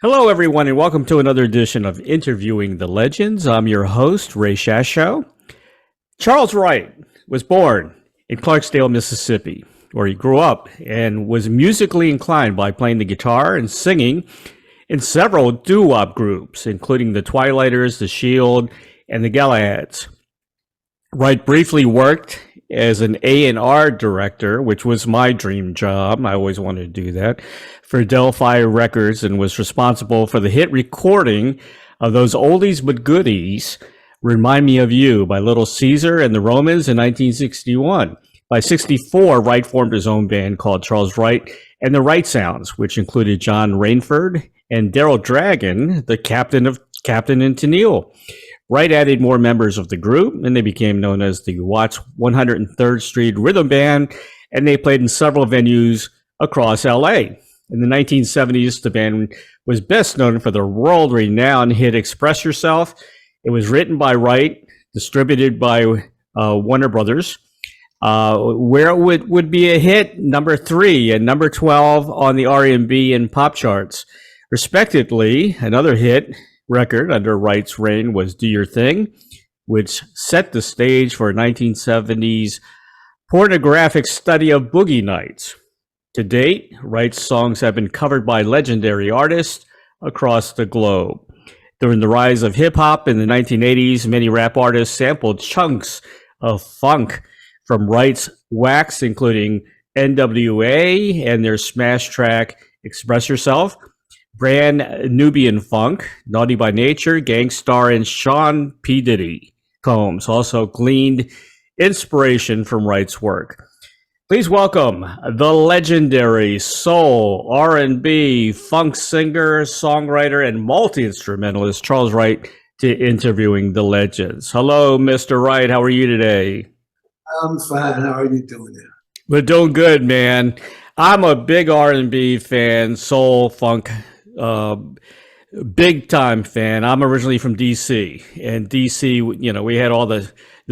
Hello, everyone, and welcome to another edition of Interviewing the Legends. I'm your host, Ray Shasho. Charles Wright was born in Clarksdale, Mississippi, where he grew up and was musically inclined by playing the guitar and singing in several doo-wop groups, including the Twilighters, the Shield, and the Gallahads. Wright briefly worked as an A&R director, which was my dream job. I always wanted to do that for Delphi Records, and was responsible for the hit recording of those Oldies But Goodies, Remind Me of You by Little Caesar and the Romans in 1961. By 64, Wright formed his own band called Charles Wright and the Wright Sounds, which included John Raynford and Daryl Dragon, the captain and Tennille. Wright added more members of the group, and they became known as the Watts 103rd Street Rhythm Band, and they played in several venues across LA. In the 1970s, the band was best known for their world-renowned hit Express Yourself. It was written by Wright, distributed by Warner Brothers, where it would be a hit, number 3 and number 12 on the R&B and pop charts, respectively. Another hit record under Wright's reign was Do Your Thing, which set the stage for 1970s pornographic study of boogie nights. To date, Wright's songs have been covered by legendary artists across the globe. During the rise of hip-hop in the 1980s, many rap artists sampled chunks of funk from Wright's wax, including NWA and their smash track Express Yourself, Brand Nubian Funk, Naughty by Nature, Gang Starr, and Sean P. Diddy Combs also gleaned inspiration from Wright's work. Please welcome the legendary soul, R&B, funk singer, songwriter, and multi-instrumentalist Charles Wright to Interviewing the Legends. Hello, Mr. Wright. How are you today? I'm fine. How are you doing there? We're doing good, man. I'm a big R&B fan, soul, funk, big time fan. I'm originally from DC, and DC, we had all the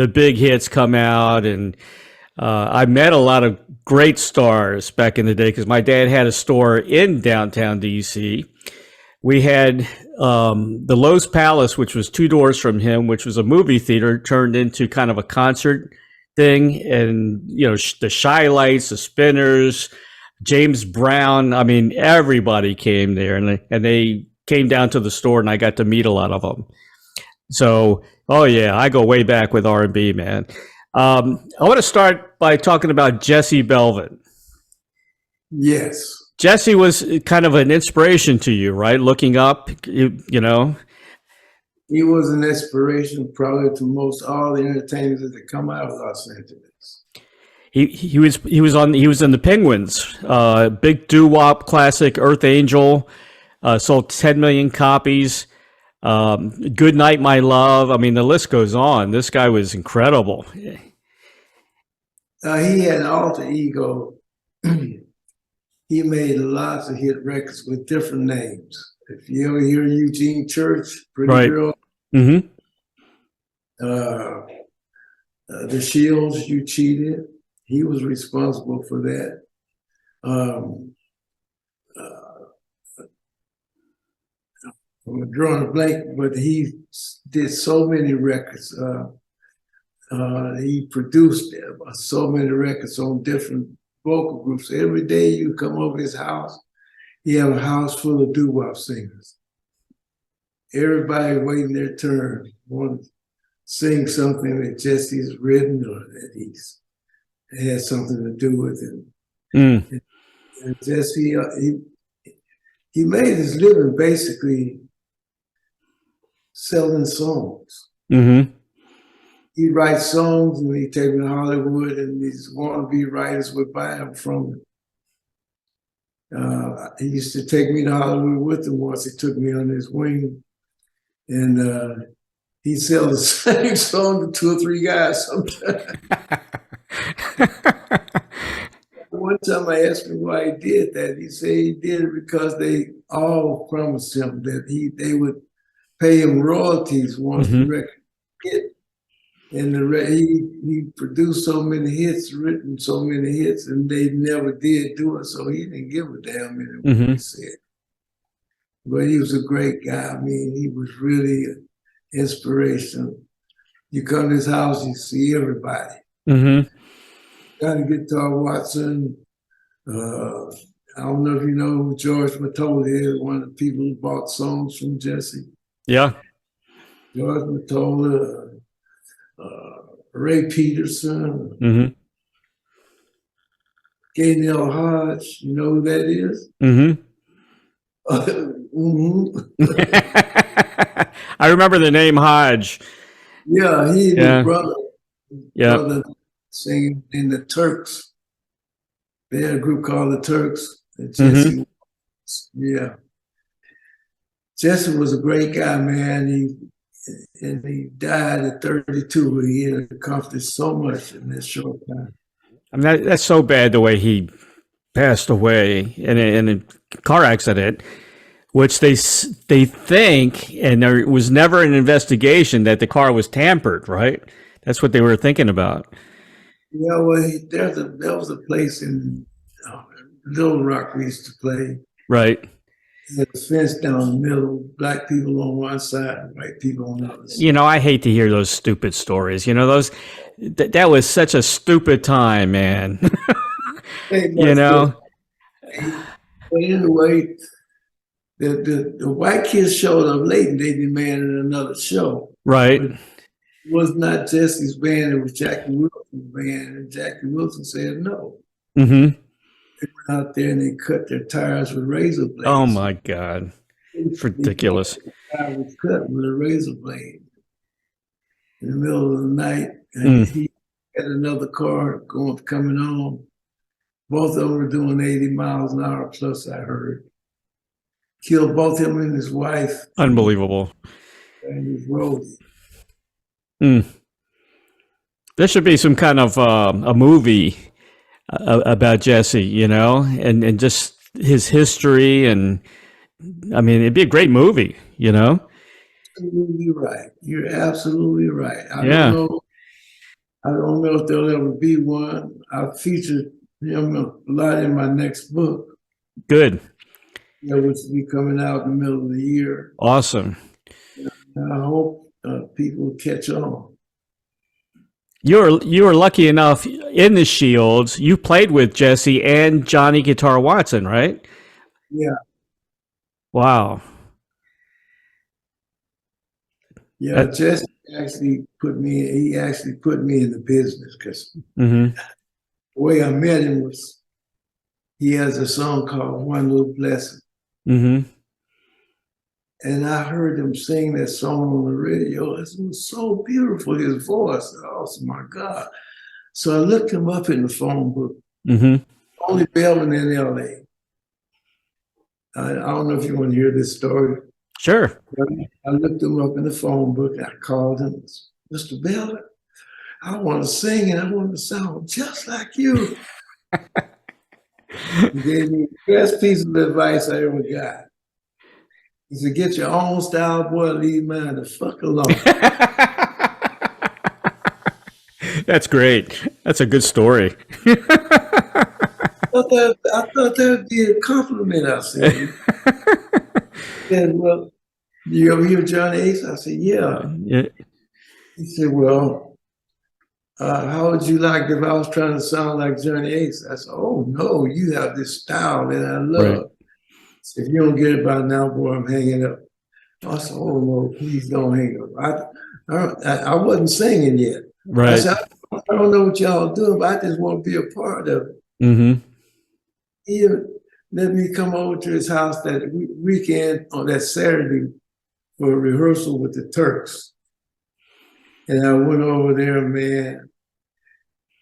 big hits come out, and I met a lot of great stars back in the day because my dad had a store in downtown DC. We had the Lowe's Palace, which was 2 doors from him, which was a movie theater turned into kind of a concert thing, and the Shy Lights, the Spinners, James Brown. I mean, everybody came there, and they came down to the store, and I got to meet a lot of them. So, oh yeah, I go way back with R&B, man. I want to start by talking about Jesse Belvin. Yes. Jesse was kind of an inspiration to you, right? Looking up, He was an inspiration probably to most all the entertainers that come out of Los Angeles. He was in the Penguins, big doo-wop classic, Earth Angel, sold 10 million copies. Good Night, My Love. I mean, the list goes on. This guy was incredible. He had an alter ego. He made lots of hit records with different names. If you ever hear Eugene Church, Pretty Right. Girl, Mm-hmm. The Shields, You Cheated, he was responsible for that. I'm drawing a blank, but he did so many records. He produced so many records on different vocal groups. Every day you come over his house, he have a house full of doo-wop singers. Everybody waiting their turn, want to sing something that Jesse's written or that he's had something to do with it. And Jesse, he made his living basically selling songs. Mm-hmm. He'd write songs and he'd take them to Hollywood, and these wannabe writers would buy them from him. He used to take me to Hollywood with him once. He took me on his wing, and he'd sell the same song to 2 or 3 guys sometimes. One time I asked him why he did that. He said he did it because they all promised him that they would pay him royalties once the record hit. And he produced so many hits, written so many hits, and they never did do it, so he didn't give a damn anymore, he said. But he was a great guy. I mean, he was really inspirational. You come to his house, you see everybody. Mm-hmm. Got a guitar, Watson. I don't know if you know who George Matola is, one of the people who bought songs from Jesse. Yeah. George Matola, Ray Peterson, Mm-hmm. Gaynell Hodge, you know who that is? Mm-hmm. I remember the name Hodge. Yeah, he and his Yeah. Yeah. brother singing in the Turks. They had a group called the Turks. And Mm-hmm. Jesse, yeah. Jesse was a great guy, man. He died at 32. He had accomplished so much in this short time. I mean, that's so bad the way he passed away in a car accident, which they think, and there was never an investigation that the car was tampered, right? That's what they were thinking about. Yeah, well, there was a place in Little Rock we used to play. Right. There's a fence down the middle, black people on one side, white people on the other side. You know, I hate to hear those stupid stories. You know, that was such a stupid time, man. You know? But anyway, the white kids showed up late and they demanded another show. Right. But it was not Jesse's band, it was Jackie Wilson's band, and Jackie Wilson said no. Mm-hmm. They went out there and they cut their tires with razor blades. Oh my God. It's ridiculous. The tire was cut with a razor blade in the middle of the night, and he had another car coming on. Both of them were doing 80 miles an hour plus, I heard. Killed both him and his wife. Unbelievable. And his roadie. There should be some kind of a movie about Jesse, you know, and just his history. And I mean, it'd be a great movie, you know? Absolutely right. You're absolutely right. I Yeah. don't know if there'll ever be one. I'll feature him a lot in my next book. Good. Which will be coming out in the middle of the year. Awesome. And I hope people catch on. You were lucky enough in the Shields. You played with Jesse and Johnny Guitar Watson, right? Yeah. Wow. Yeah, Jesse actually put me in the business because the way I met him was he has a song called One Little Blessing. Mm-hmm. And I heard him sing that song on the radio. It was so beautiful, his voice. Oh my God. So I looked him up in the phone book. Mm-hmm. Only Belvin in LA. I don't know if you want to hear this story. Sure. I looked him up in the phone book. I called him, Mr. Belvin, I want to sing and I want to sound just like you. He gave me the best piece of advice I ever got. He said, get your own style, boy, leave mine the fuck alone. That's great. That's a good story. I thought that would be a compliment, I said. He said, well, you ever hear Johnny Ace? I said, yeah. He said, well, how would you like if I was trying to sound like Johnny Ace? I said, oh, no, you have this style that I love. Right. If you don't get it by now, boy, I'm hanging up. I said, oh, no, please don't hang up. I wasn't singing yet. Right. I said, I don't know what y'all doing, but I just want to be a part of it. Mm-hmm. He let me come over to his house that weekend on that Saturday for a rehearsal with the Turks. And I went over there, man.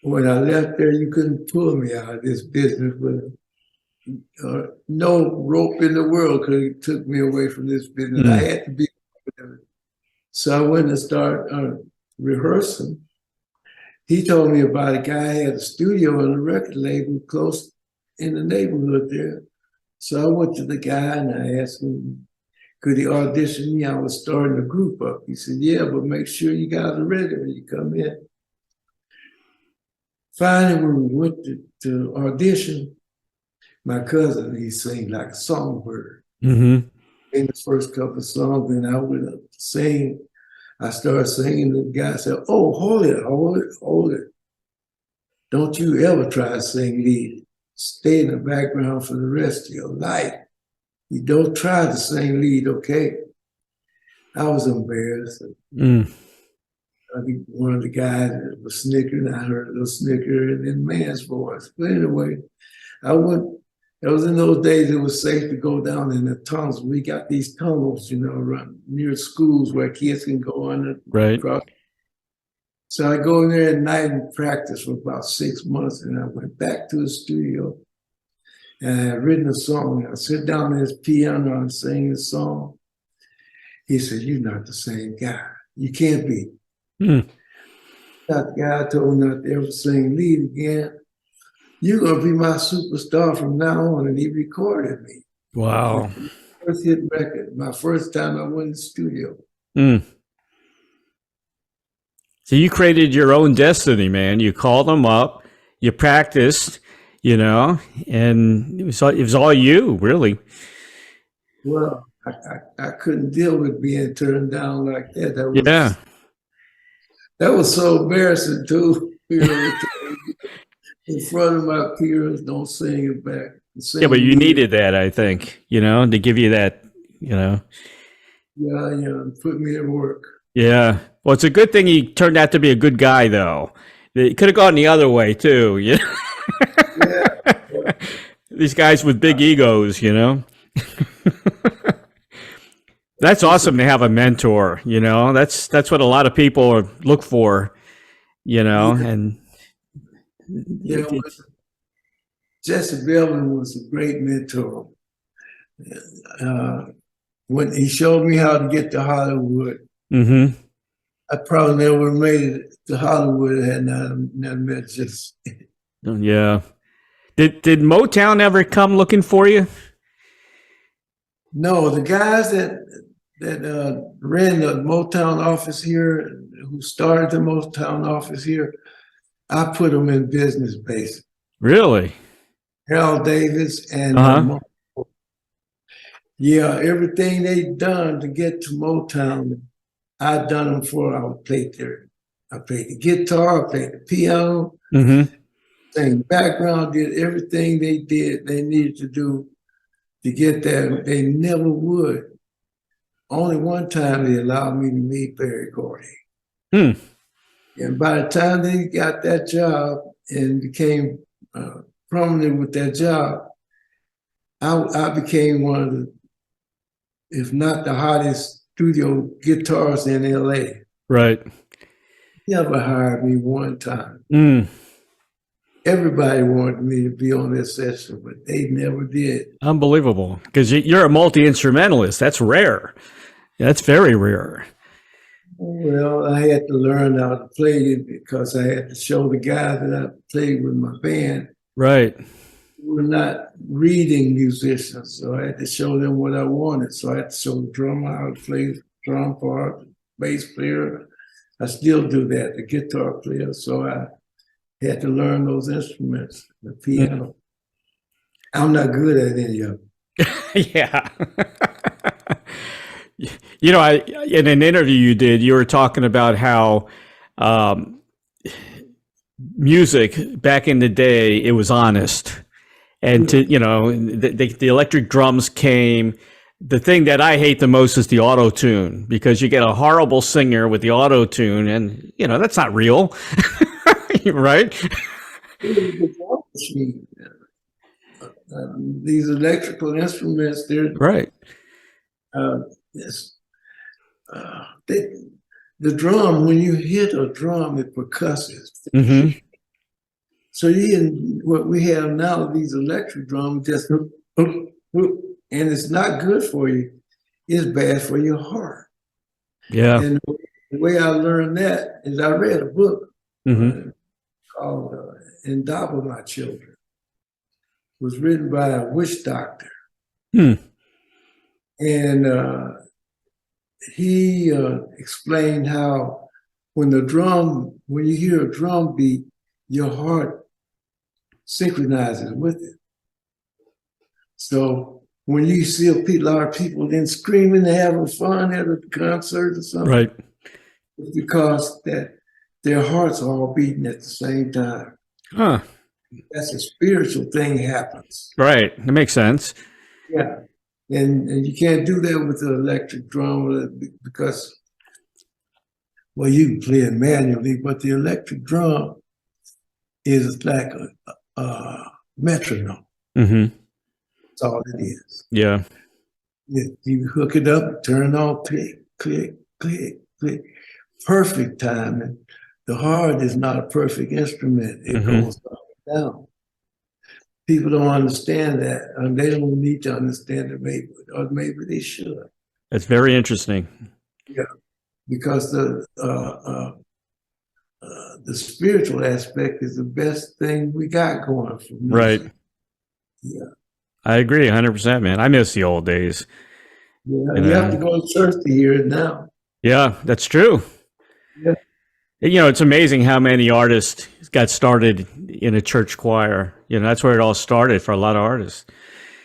When I left there, you couldn't pull me out of this business with no rope in the world could have took me away from this business. Mm. I had to be. So I went and started rehearsing. He told me about a guy who had a studio and a record label close in the neighborhood there. So I went to the guy and I asked him, could he audition me? I was starting a group up. He said, yeah, but make sure you guys are ready when you come in. Finally, when we went to audition, my cousin, he sang like a songbird. Mm-hmm. in the first couple of songs, and I would sing. I started singing, and the guy said, "Oh, hold it, hold it, hold it. Don't you ever try to sing lead. Stay in the background for the rest of your life. You don't try to sing lead, okay?" I was embarrassed. I think one of the guys was snickering. I heard a little snicker in the man's voice. But anyway, I went. It was in those days it was safe to go down in the tunnels. We got these tunnels, around near schools where kids can go under. Right. Across. So I go in there at night and practice for about 6 months, and I went back to the studio, and I had written a song. I sit down at his piano and sing the song. He said, "You're not the same guy. You can't be." That guy told me not to ever sing lead again. "You're going to be my superstar from now on." And he recorded me. Wow. First hit record, my first time I went in the studio. So you created your own destiny, man. You called them up, you practiced, and it was all you, really. Well, I couldn't deal with being turned down like that. That was so embarrassing too. In front of my peers, don't sing it back. Yeah, but you needed that, I think, to give you that, Yeah, put me at work. Yeah. Well, it's a good thing he turned out to be a good guy, though. It could have gone the other way, too. Yeah. These guys with big egos, That's awesome to have a mentor, That's what a lot of people look for, and Jesse Belvin was a great mentor. When he showed me how to get to Hollywood, I probably never made it to Hollywood had not met Jesse. Yeah. Did Motown ever come looking for you? No, the guys that ran the Motown office here, who started the Motown office here, I put them in business basic. Really? Harold Davis and everything they done to get to Motown, I done them for. I played the guitar, I played the piano, sang background, did everything they needed to do to get there. They never would. Only one time they allowed me to meet Berry Gordy. And by the time they got that job and became prominent with that job, I became one of the, if not the hottest studio guitarists in LA. Right. Never hired me one time. Everybody wanted me to be on their session, but they never did. Unbelievable. Because you're a multi-instrumentalist. That's rare. That's very rare. Well, I had to learn how to play it because I had to show the guys that I played with my band. Right. We're not reading musicians, so I had to show them what I wanted. So I had to show the drummer how to play the drum part, the bass player. I still do that, the guitar player. So I had to learn those instruments, the piano. I'm not good at any of them. Yeah. In an interview you did, you were talking about how music back in the day, it was honest. And the electric drums came. The thing that I hate the most is the auto tune, because you get a horrible singer with the auto tune, and that's not real, right? These electrical instruments, they're right. The drum, when you hit a drum, it percusses. So what we have now, these electric drums, just and it's not good for you. It's bad for your heart. Yeah. And the way I learned that is I read a book called "Endowment My Children." It was written by a witch doctor. And he explained how when you hear a drum beat, your heart synchronizes with it. So when you see a lot of people then screaming and having fun at a concert or something, Right. it's because that their hearts are all beating at the same time. Huh. That's a spiritual thing happens. Right. That makes sense. Yeah. And you can't do that with the electric drum because, well, you can play it manually, but the electric drum is like a metronome. Mm-hmm. That's all it is. Yeah. You hook it up, turn on, click, click, click, click. Perfect timing. The heart is not a perfect instrument. It goes up and down. People don't understand that, and they don't need to understand it, maybe, or maybe they should. That's very interesting. Yeah, because the spiritual aspect is the best thing we got going for music. Right. Yeah. I agree 100%, man. I miss the old days. Yeah, you have to go to church to hear it now. Yeah, that's true. Yeah. You know, it's amazing how many artists got started in a church choir. You know, that's where it all started for a lot of artists.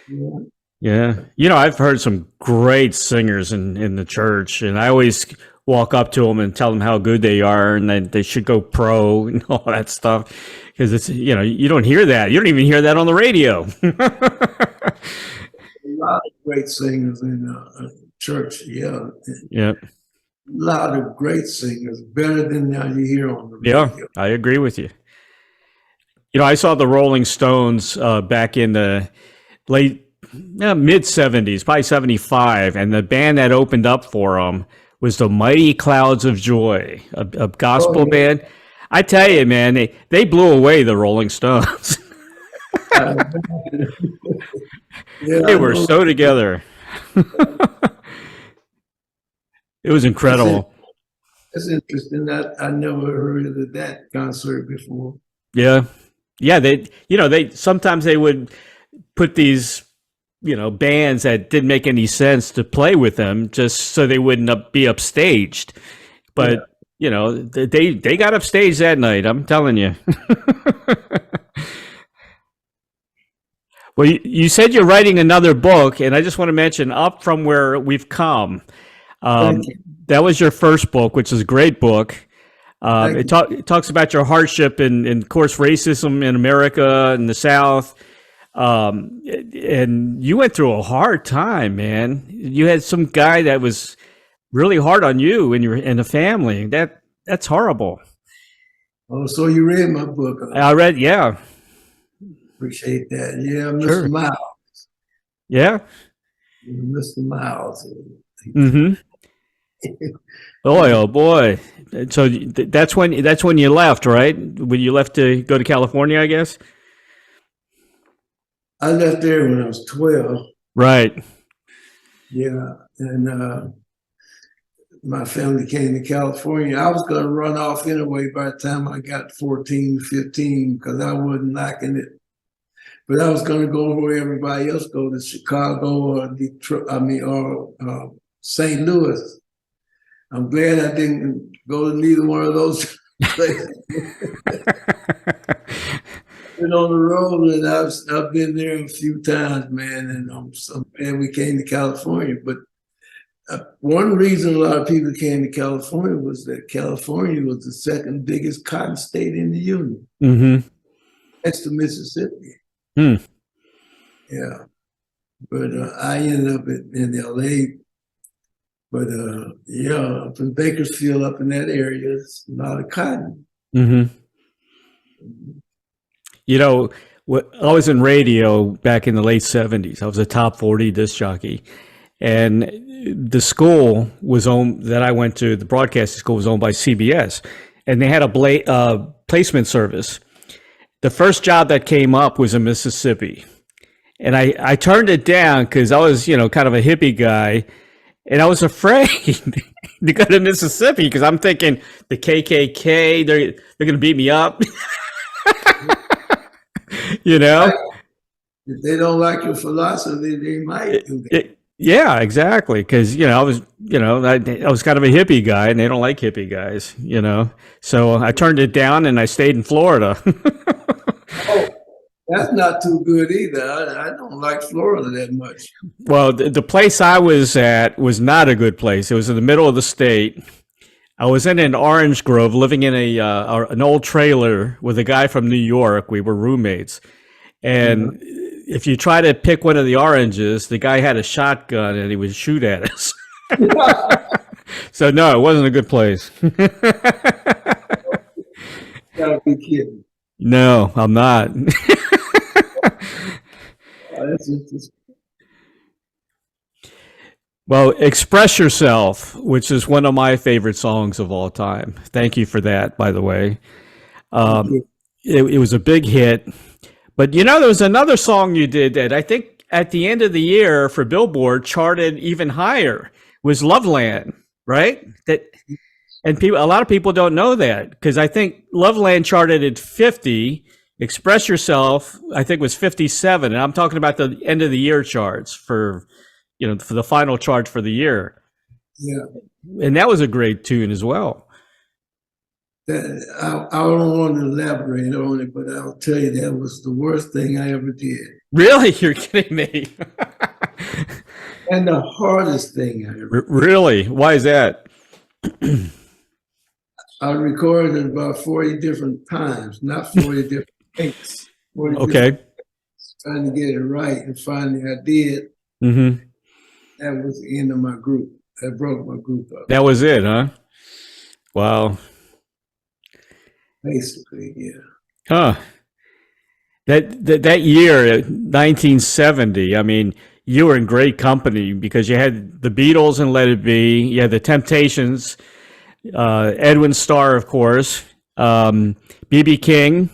Yeah. Yeah. You know, I've heard some great singers in the church, and I always walk up to them and tell them how good they are and that they should go pro and all that stuff. Because it's, you know, you don't hear that. You don't even hear that on the radio. A lot of great singers in church, yeah. Yeah. A lot of great singers, better than now you hear on the radio. Yeah, I agree with you. You know, I saw the Rolling Stones back in the mid 70s, probably 75, and the band that opened up for them was the Mighty Clouds of Joy, a gospel band. I tell you, man, they blew away the Rolling Stones. Yeah, They were so together. It was incredible. That's interesting. I never heard of that concert before. Yeah. Yeah, they sometimes they would put these, bands that didn't make any sense to play with them just so they wouldn't be upstaged. But, they got upstaged that night, I'm telling you. Well, you said you're writing another book, and I just want to mention Up From Where We've Come. That was your first book, which is a great book. It talks about your hardship and, of course, racism in America and the South. And you went through a hard time, man. You had some guy that was really hard on you and the family. That's horrible. Oh, so you read my book? I read, yeah. Appreciate that. Yeah, Mr. Sure. Miles. Yeah. Mr. Miles. Mm-hmm. Oh boy. So that's when you left, right? When you left to go to California, I guess? I left there when I was 12. Right. Yeah. And my family came to California. I was going to run off anyway by the time I got 14, 15, because I wasn't liking it. But I was going to go where everybody else go, to Chicago or Detroit, or St. Louis. I'm glad I didn't go to neither one of those places. Been on the road, and I've been there a few times, man, and I'm glad we came to California. But one reason a lot of people came to California was that California was the second biggest cotton state in the Union, next to Mississippi. Yeah, but I ended up in LA. But up in Bakersfield, up in that area, it's a lot of cotton. I was in radio back in the late 70s. I was a top 40 disc jockey. And the school that I went to, the broadcasting school, was owned by CBS. And they had a placement service. The first job that came up was in Mississippi. And I turned it down because I was, kind of a hippie guy. And I was afraid to go to Mississippi because I'm thinking the KKK, they're going to beat me up. If they don't like your philosophy, they might do that. Yeah, exactly. Because I was kind of a hippie guy, and they don't like hippie guys. So I turned it down, and I stayed in Florida. That's not too good either. I don't like Florida that much. Well, the place I was at was not a good place. It was in the middle of the state. I was in an orange grove, living in an old trailer with a guy from New York. We were roommates, and if you try to pick one of the oranges, the guy had a shotgun and he would shoot at us. So no, it wasn't a good place. Gotta be kidding. No, I'm not. That's interesting. Well, Express Yourself, which is one of my favorite songs of all time. Thank you for that, by the way. It was a big hit. But you know, there was another song you did that I think at the end of the year for Billboard charted even higher. Was Loveland, right? And a lot of people don't know that because I think Loveland charted at 50. Express Yourself, I think, was 57, and I'm talking about the end of the year charts for the final chart for the year. Yeah, and that was a great tune as well. I don't want to elaborate on it, but I'll tell you that was the worst thing I ever did. Really, you're kidding me? And the hardest thing I ever did. Really? Why is that? I recorded it about 40 different times, not 40 different takes. Okay. Trying to get it right, and finally I did. Mm-hmm. That was the end of my group. That broke my group up. That was it, huh? Wow. Basically, yeah. Huh. That year, 1970, I mean, you were in great company because you had the Beatles and Let It Be, you had the Temptations, Edwin Starr, of course, B.B. King,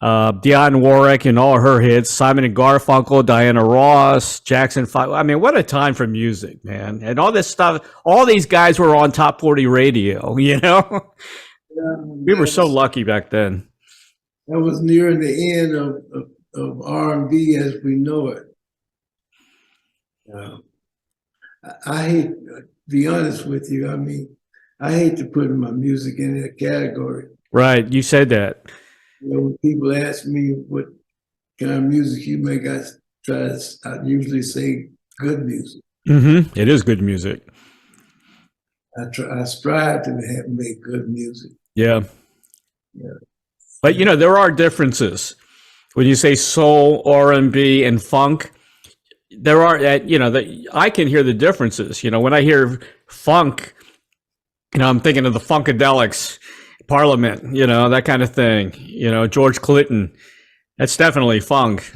Dionne Warwick and all her hits, Simon and Garfunkel, Diana Ross, Jackson 5. I mean, what a time for music, man. And all this stuff, all these guys were on Top 40 radio, you know? We were so lucky back then. That was near the end of R&B as we know it. I hate, to be honest with you, I mean, I hate to put my music in that category. Right, you said that. You know, when people ask me what kind of music you make, I usually say good music. Mm-hmm. It is good music. I strive to make good music. Yeah. But you know, there are differences when you say soul, R&B, and funk. There are, I can hear the differences. You know, when I hear funk, I'm thinking of the Funkadelics, Parliament, that kind of thing. George Clinton, that's definitely funk.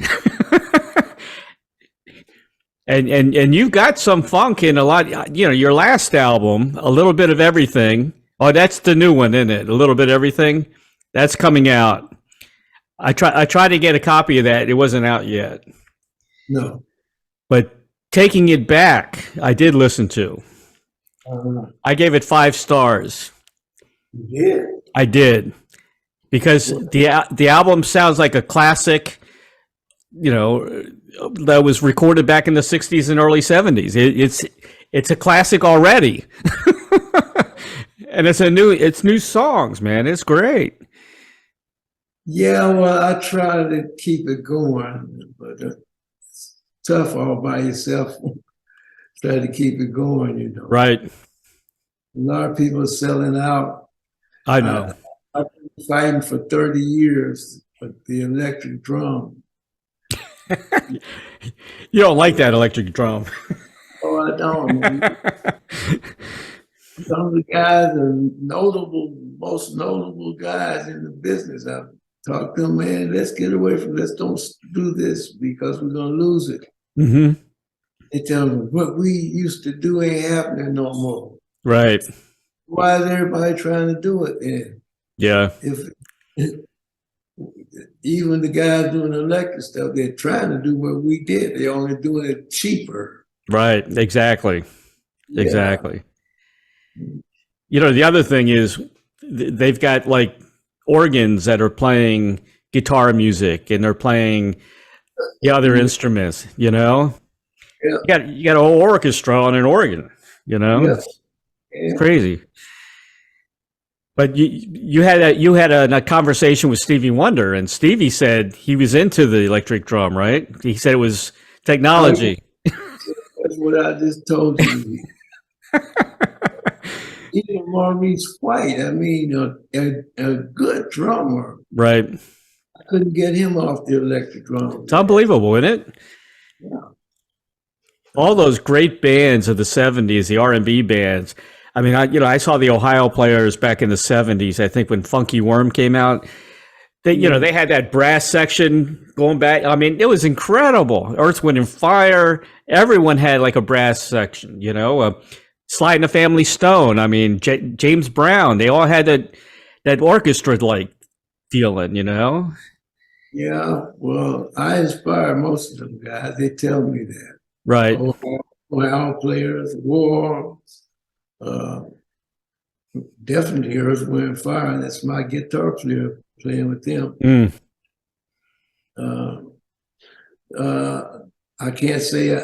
and you've got some funk in a lot. Your last album, A Little Bit of Everything. Oh, that's the new one, isn't it? A Little Bit of Everything. That's coming out. I tried to get a copy of that. It wasn't out yet. No. But Taking It Back, I did listen to. I gave it 5 stars. You did? I did. Because the album sounds like a classic, that was recorded back in the 60s and early 70s. It's a classic already. And it's new songs, man. It's great. Yeah, well, I try to keep it going, but it's tough all by yourself. Try to keep it going, Right. A lot of people are selling out. I know. I've been fighting for 30 years with the electric drum. You don't like that electric drum. Oh, I don't. Some of the guys are most notable guys in the business. I've talked to them, man, let's don't do this because we're going to lose it. Mm-hmm. They tell me what we used to do ain't happening no more. Right. Why is everybody trying to do it then? Yeah. If even the guys doing electric stuff, they're trying to do what we did. They're only doing it cheaper. Right. Exactly. Yeah. Exactly. The other thing is they've got like organs that are playing guitar music and they're playing the other instruments, Yeah. You got a whole orchestra on an organ, Yeah. It's crazy. But you had a conversation with Stevie Wonder, and Stevie said he was into the electric drum, right? He said it was technology. That's what I just told you. Even Maurice White, I mean, a good drummer. Right. I couldn't get him off the electric drum. It's unbelievable, isn't it? Yeah. All those great bands of the 70s, the R&B bands. I mean, I saw the Ohio Players back in the 70s, I think when Funky Worm came out. They had that brass section going back. I mean, it was incredible. Earth, Wind, and Fire. Everyone had like a brass section, Sly and the Family Stone. I mean, James Brown. They all had that orchestra-like feeling, Yeah, well, I inspire most of them guys. They tell me that. Right. Ohio Players, War, definitely Earth, Wind, and Fire. That's my guitar player playing with them. I can't say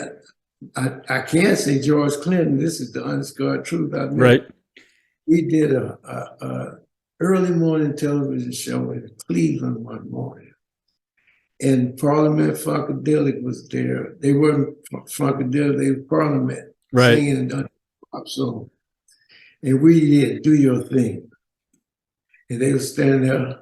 I can't say George Clinton. This is the unscarred truth. I mean, right. We did a early morning television show in Cleveland one morning, and Parliament Funkadelic was there. They weren't Funkadelic; they were Parliament, right, singing a pop song. And we did "Do Your Thing," and they were standing there.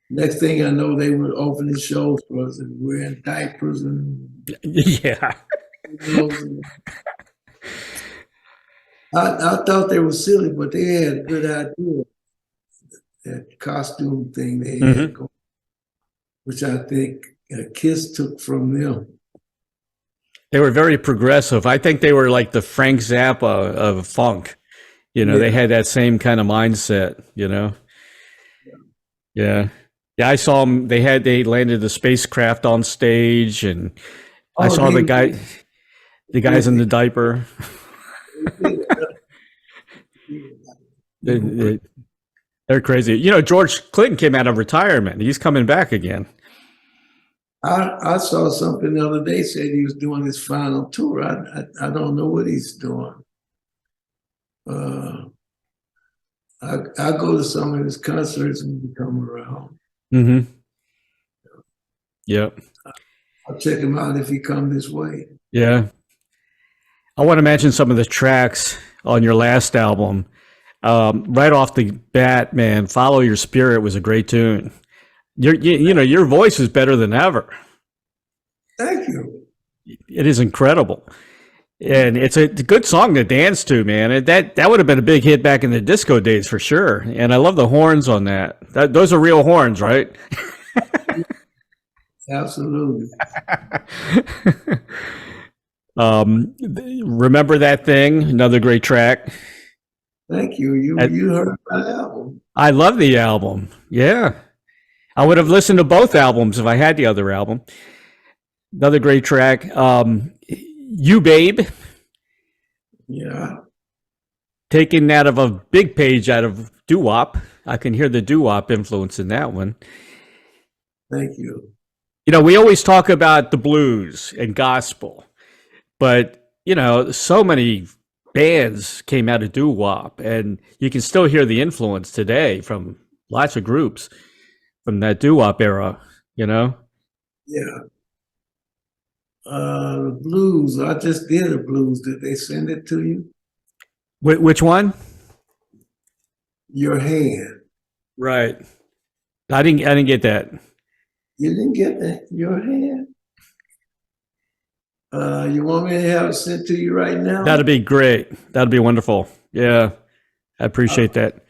Next thing I know, they were opening shows for us and wearing diapers and yeah. I thought they were silly, but they had a good idea. That costume thing they had going, which I think Kiss took from them. They were very progressive. I think they were like the Frank Zappa of funk. They had that same kind of mindset, Yeah. Yeah, I saw them. They landed the spacecraft on stage, and I saw the guys in the diaper. They're crazy. George Clinton came out of retirement. He's coming back again. I saw something the other day said he was doing his final tour. I don't know what he's doing. I go to some of his concerts when he come around. Mm-hmm. Yep. I'll check him out if he come this way. Yeah. I want to mention some of the tracks on your last album. Right off the bat, man, "Follow Your Spirit" was a great tune. Your voice is better than ever. Thank you. It is incredible. And it's a good song to dance to, man. That would have been a big hit back in the disco days for sure. And I love the horns on that. Those are real horns, right? Absolutely. Remember That Thing, another great track. Thank you. You heard my album. I love the album. Yeah. I would have listened to both albums if I had the other album. Another great track. "You Babe." Yeah. Taken out of a big page out of doo-wop. I can hear the doo-wop influence in that one. Thank you. We always talk about the blues and gospel, but, so many bands came out of doo-wop, and you can still hear the influence today from lots of groups from that doo-wop era, Yeah. The blues. I just did a blues. Did they send it to you? Which one? Your Hand. Right. I didn't get that. You didn't get that? Your Hand? You want me to have it sent to you right now? That'd be great. That'd be wonderful. Yeah. I appreciate that.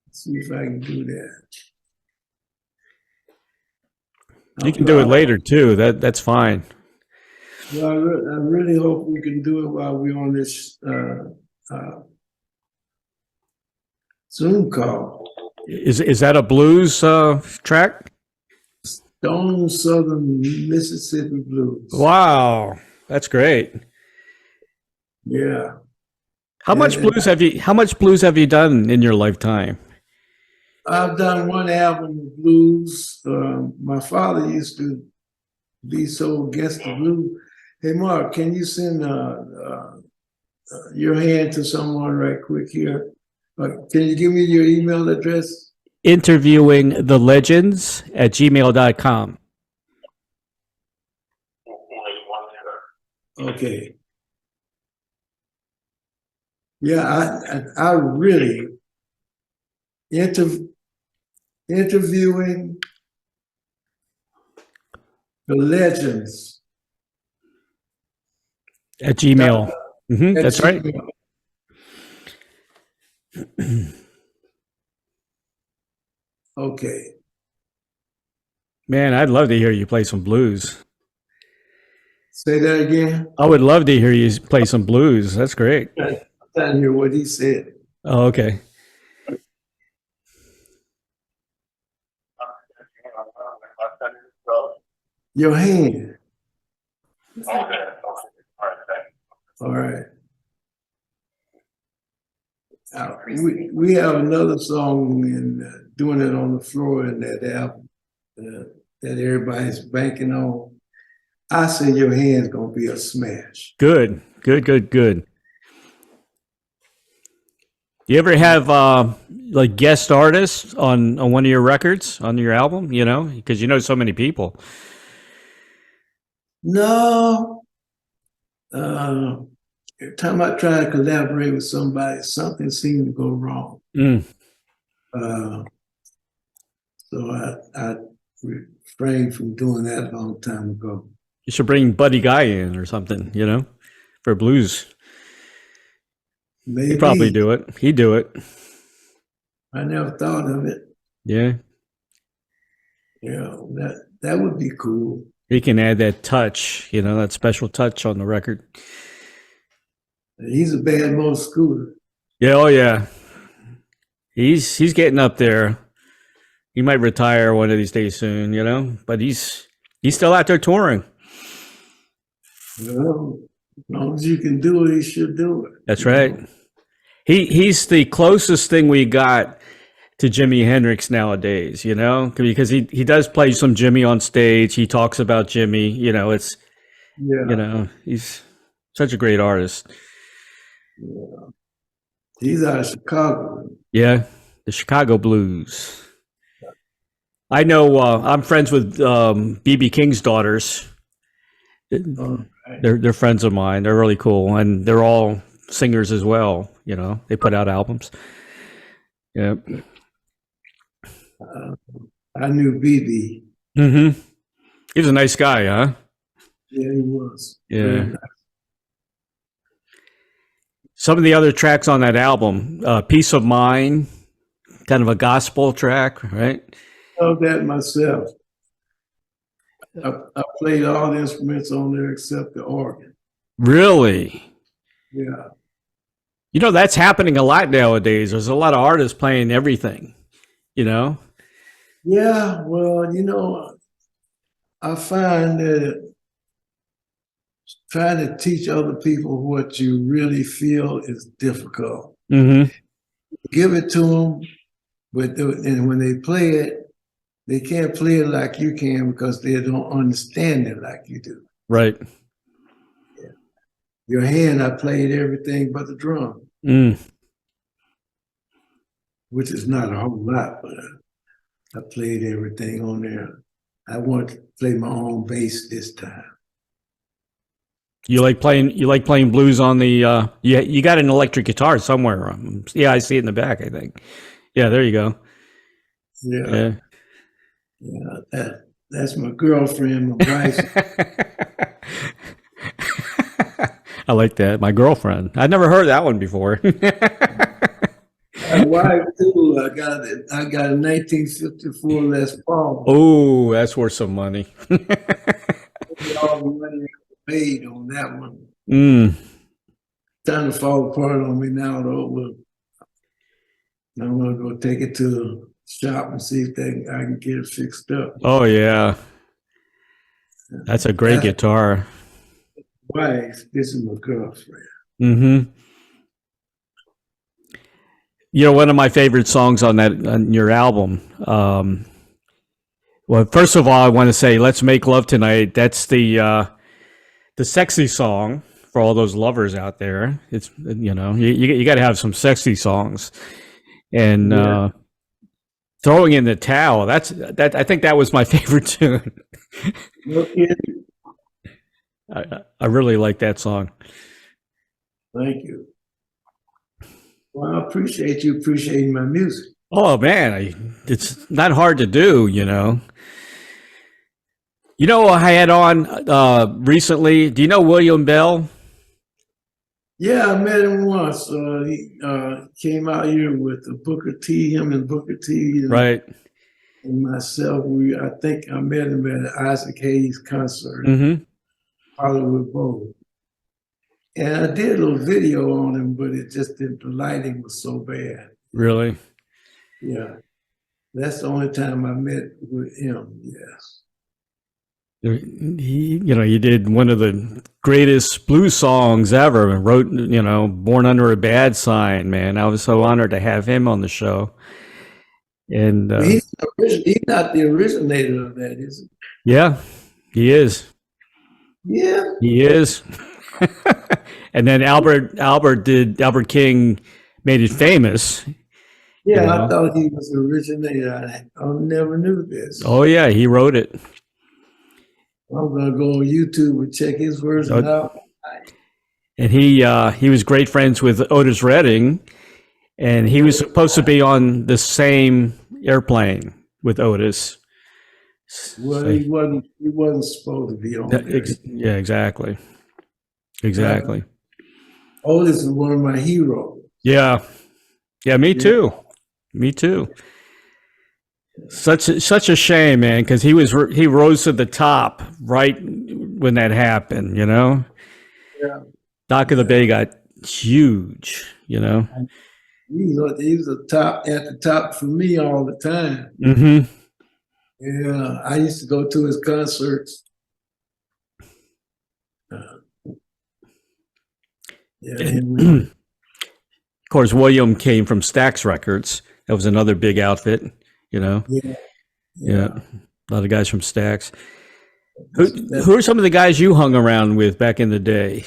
Let's see if I can do that. You can do it later too. That's fine. Well, I really hope we can do it while we're on this Zoom call. Is that a blues track? Stone Southern Mississippi Blues. Wow, that's great. Yeah. How much blues have you done in your lifetime? I've done one album of blues. My father used to be so against the blues. Hey, Mark, can you send your hand to someone right quick here. Can you give me your email address? Interviewingthelegends@gmail.com. Okay. Yeah, I really interviewing the legends At Gmail. at That's right. Gmail. Okay. Man, I'd love to hear you play some blues. Say that again. I would love to hear you play some blues. That's great. I'm trying to hear what he said. Oh, okay. Your hand. All right. We have another song and doing it on the floor in that album that everybody's banking on. I say your hand's gonna be a smash. Good. You ever have like guest artists on one of your records, on your album, you know? Because you know so many people. No. Every time I try to collaborate with somebody, something seems to go wrong. So I refrained from doing that a long time ago. You should bring Buddy Guy in or something, you know, for blues. Maybe. He'd probably do it. He'd do it. I never thought of it. Yeah. Yeah, that would be cool. He can add that touch, you know, that special touch on the record. He's a bad motor scooter. Yeah, oh yeah. He's getting up there. He might retire one of these days soon, you know, but he's still out there touring. Well, as long as you can do it, you should do it. That's right. He's the closest thing we got to Jimi Hendrix nowadays, you know, because he does play some Jimi on stage. He talks about Jimi, you know, you know, he's such a great artist. Yeah. He's out of Chicago. Yeah, the Chicago Blues. I know I'm friends with B.B. King's daughters. They're friends of mine. They're really cool, and they're all singers as well. You know, they put out albums. Yeah. I knew BB. He was a nice guy, huh? Yeah, he was. Yeah. Nice. Some of the other tracks on that album, "Peace of Mind," kind of a gospel track, right? I love that myself. I played all the instruments on there except the organ. Really? Yeah. You know, that's happening a lot nowadays. There's a lot of artists playing everything, you know? Yeah, well, you know, I find that trying to teach other people what you really feel is difficult. Give it to them, and when they play it, they can't play it like you can because they don't understand it like you do. Right. Yeah. Your hand, I played everything but the drum, which is not a whole lot, but I played everything on there. I wanted to play my own bass this time. You like playing blues on the you got an electric guitar somewhere. Yeah, I see it in the back, I think. Yeah, there you go. Yeah. Yeah, that's my girlfriend, my wife. I like that. My girlfriend. I'd never heard that one before. My wife too. I got a 1954 Les Paul. Oh, that's worth some money. All the money I made on that one. Time to fall apart on me now, though. But I'm gonna go take it to the shop and see if I can get it fixed up. Oh yeah, that's a great guitar. Wife, this is my girlfriend. You know, one of my favorite songs on your album. Well, first of all, I want to say "Let's Make Love Tonight." That's the sexy song for all those lovers out there. It's, you know, you got to have some sexy songs, and throwing in the towel. That I think that was my favorite tune. No kidding. I really like that song. Thank you. Well, I appreciate you appreciating my music. Oh man, it's not hard to do, you know. You know, I had on recently. Do you know William Bell? Yeah, I met him once. He came out here with Booker T, him and Booker T, Right. and myself. I think I met him at an Isaac Hayes concert, Hollywood Bowl. And I did a little video on him, but the lighting was so bad. Really? Yeah. That's the only time I met with him, yes. He, you know, you did one of the greatest blues songs ever and wrote, you know, Born Under a Bad Sign, man. I was so honored to have him on the show. And he's not the originator of that, is he? Yeah, he is. Yeah. He is. And then Albert King made it famous. Yeah, you know? I thought he was the originator. I never knew this. Oh yeah, he wrote it. I'm gonna go on YouTube and check his version out. And he was great friends with Otis Redding, and he was supposed to be on the same airplane with Otis. Well, so, he wasn't supposed to be on there. Yeah, exactly. Exactly. Otis is one of my heroes. Yeah. Yeah, me too. Me too. Such a shame, man, because he rose to the top right when that happened, you know? Yeah. Dock of the Bay got huge, you know? He was at the top for me all the time. Mm-hmm. Yeah, I used to go to his concerts. Of course, William came from Stax Records. That was another big outfit, you know? Yeah. A lot of guys from Stax. Who are some of the guys you hung around with back in the day?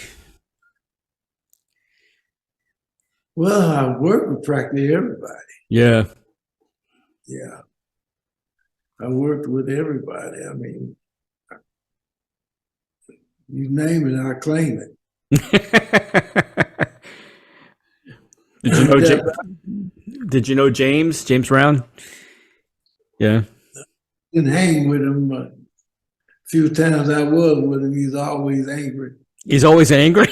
Well, I worked with practically everybody. Yeah. Yeah. I worked with everybody. I mean, you name it, I claim it. Did you know James Brown? Yeah. Didn't hang with him, but a few times I was with him. He's always angry. He's always angry?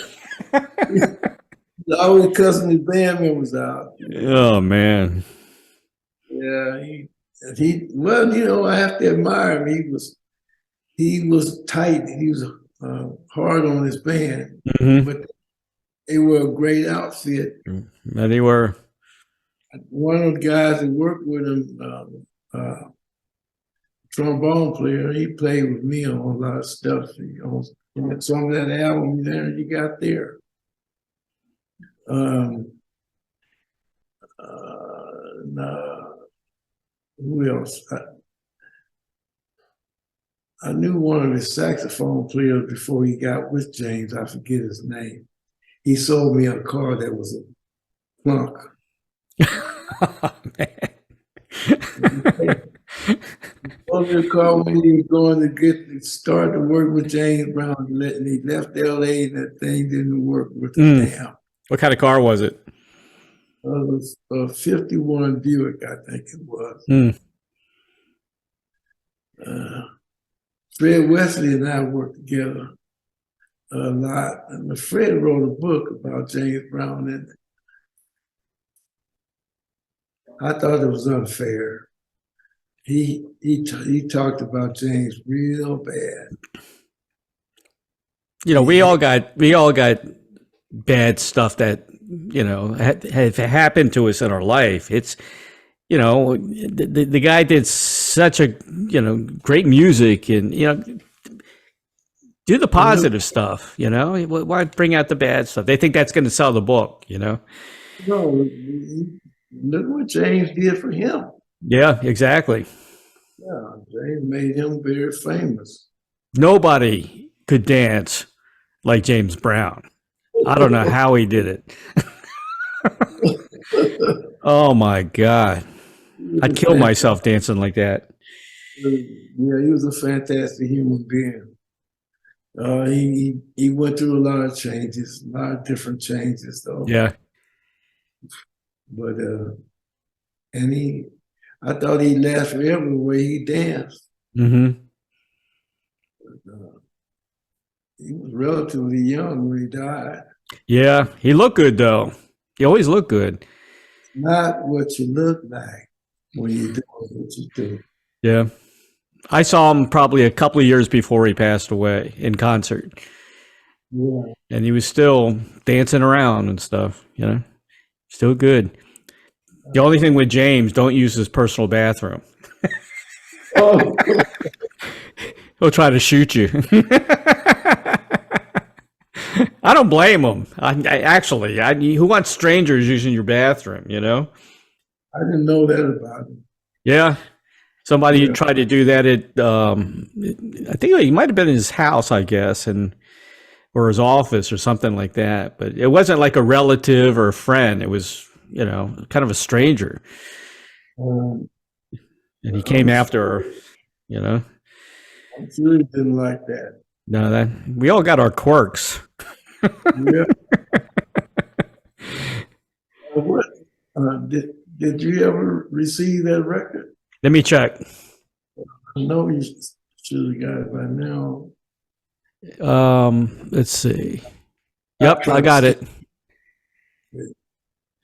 He's always cussing his band members out. Oh, man. Yeah, well, you know, I have to admire him. He was tight. He was hard on his band, but they were a great outfit. Yeah, they were. One of the guys that worked with him, trombone player, he played with me on a lot of stuff. Some of that album there you got there. Who else? I knew one of his saxophone players before he got with James. I forget his name. He sold me a car that was a clunk. Oh, man. He called when he was going to start to work with James Brown, and he left LA and that thing didn't work with the damn. What kind of car was it? It was a 51 Buick, I think it was. Fred Wesley and I worked together a lot. And Fred wrote a book about James Brown, and I thought it was unfair. He talked about James real bad. You know, we all got bad stuff that, you know, have happened to us in our life. It's, you know, the guy did such a, you know, great music, and, you know, do the positive stuff, you know. Why bring out the bad stuff? They think that's going to sell the book, you know. No, look what James did for him. Yeah, exactly. Yeah, James made him very famous. Nobody could dance like James Brown. I don't know how he did it. Oh my God. I'd kill myself dancing like that. Yeah, he was a fantastic human being. He went through a lot of changes, a lot of different changes though. Yeah. But I thought he'd last forever the way he danced. Mm-hmm. He was relatively young when he died. Yeah. He looked good though. He always looked good. Not what you look like when you do what you do. Yeah. I saw him probably a couple of years before he passed away in concert. Yeah. And he was still dancing around and stuff, you know, still good. The only thing with James, don't use his personal bathroom. Oh. He'll try to shoot you. I don't blame him. Who wants strangers using your bathroom, you know? I didn't know that about him. Yeah. Somebody Yeah. tried to do that at, I think he might have been in his house, I guess, or his office or something like that. But it wasn't like a relative or a friend. It was, you know, kind of a stranger. And he came after her, you know? I'm sure he didn't like that. No, we all got our quirks. Yeah. What did you ever receive that record? Let me check. I know you should have got it by now. Let's see. Yep, I got it.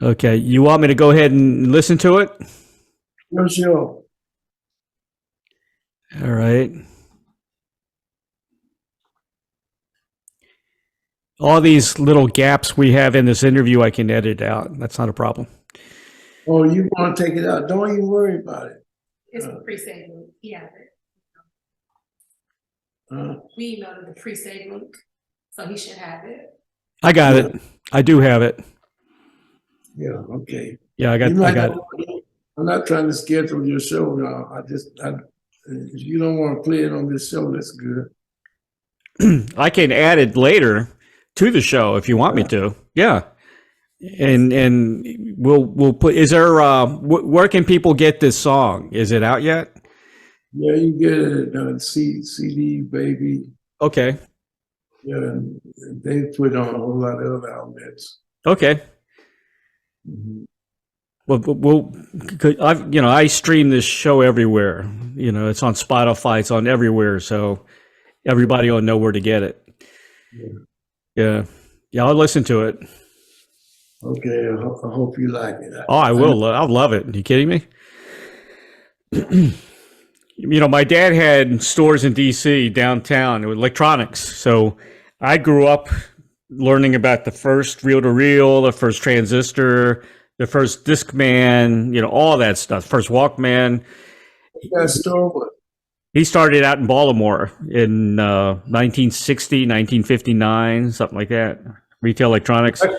Okay, you want me to go ahead and listen to it? Sure. All right. All these little gaps we have in this interview, I can edit out. That's not a problem. Oh, you want to take it out? Don't even worry about it. It's pre-saved link. He has it. We emailed the pre-saved link, so he should have it. I got it. I do have it. Yeah. Okay. Yeah, I got it. I'm not trying to schedule your show now. If you don't want to play it on this show, that's good. I can add it later to the show if you want me to. Yeah. And we'll put, is there, where can people get this song? Is it out yet? Yeah, you get it on CD, baby. Okay. Yeah, they put on a whole lot of other outlets. Okay. Mm-hmm. Well, I stream this show everywhere. You know, it's on Spotify, it's on everywhere, so everybody will know where to get it. Yeah. I'll listen to it. Okay, I hope you like it. Oh, I will. I'll love it. Are you kidding me? You know, my dad had stores in DC downtown with electronics, so I grew up learning about the first reel-to-reel, the first transistor, the first Discman, you know, all that stuff. First Walkman. That store was. He started out in Baltimore in 1960, 1959, something like that. Retail electronics. It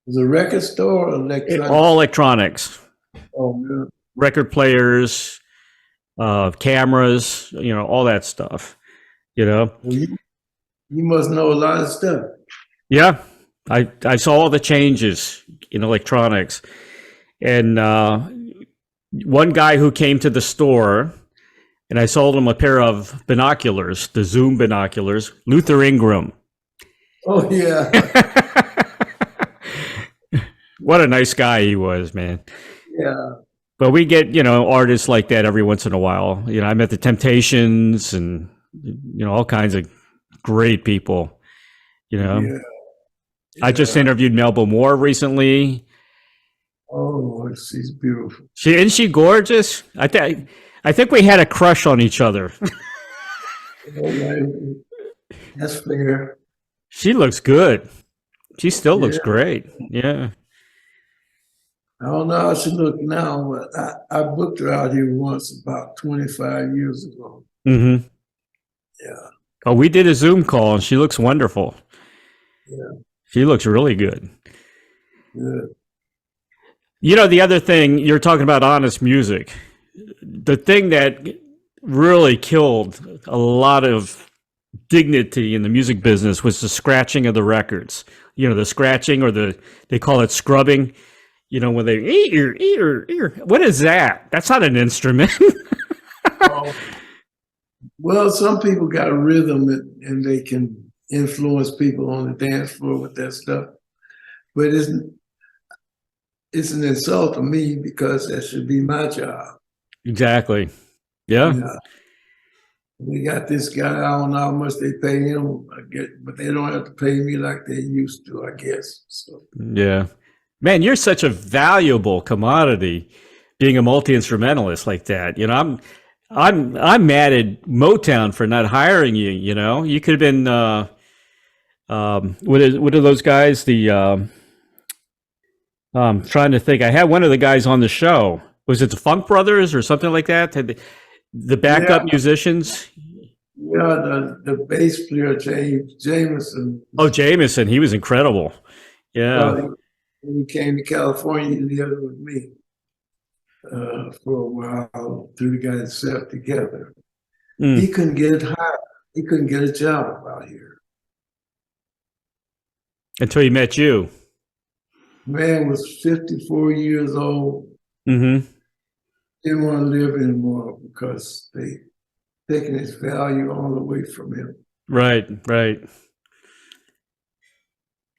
was a record store or electronics? All electronics. Oh, man. Record players, cameras, you know, all that stuff, you know. Well, you must know a lot of stuff. Yeah. I saw all the changes in electronics. And one guy who came to the store, and I sold him a pair of binoculars, the Zoom binoculars, Luther Ingram. Oh, yeah. What a nice guy he was, man. Yeah. But we get, you know, artists like that every once in a while. You know, I met the Temptations and, you know, all kinds of great people, you know. Yeah. I just interviewed Melba Moore recently. Oh, she's beautiful. Isn't she gorgeous? I think we had a crush on each other. That's fair. She looks good. She still looks great. Yeah. I don't know how she looks now, but I booked her out here once about 25 years ago. Mm-hmm. Yeah. Oh, we did a Zoom call and she looks wonderful. Yeah. She looks really good. Good. You know, the other thing, you're talking about honest music. The thing that really killed a lot of dignity in the music business was the scratching of the records. You know, the scratching or they call it scrubbing. You know, when they ear. What is that? That's not an instrument. Oh, well, some people got a rhythm and they can influence people on the dance floor with that stuff. But it's an insult to me because that should be my job. Exactly. Yeah. You know, we got this guy, I don't know how much they pay him, I get, but they don't have to pay me like they used to, I guess. So Yeah. Man, you're such a valuable commodity being a multi-instrumentalist like that. You know, I'm mad at Motown for not hiring you, you know. You could have been what are those guys? I'm trying to think. I had one of the guys on the show. Was it the Funk Brothers or something like that? The backup yeah, musicians? yeah, the bass player James Jameson. Oh, Jameson, he was incredible. Yeah. When he came to California, he lived with me for a while. Two guys sat together. He Mm. couldn't get hired. He couldn't get a job out here. Until he met you. Man was 54 years old. Mm-hmm. Didn't want to live anymore because they taken his value all away from him. Right, right.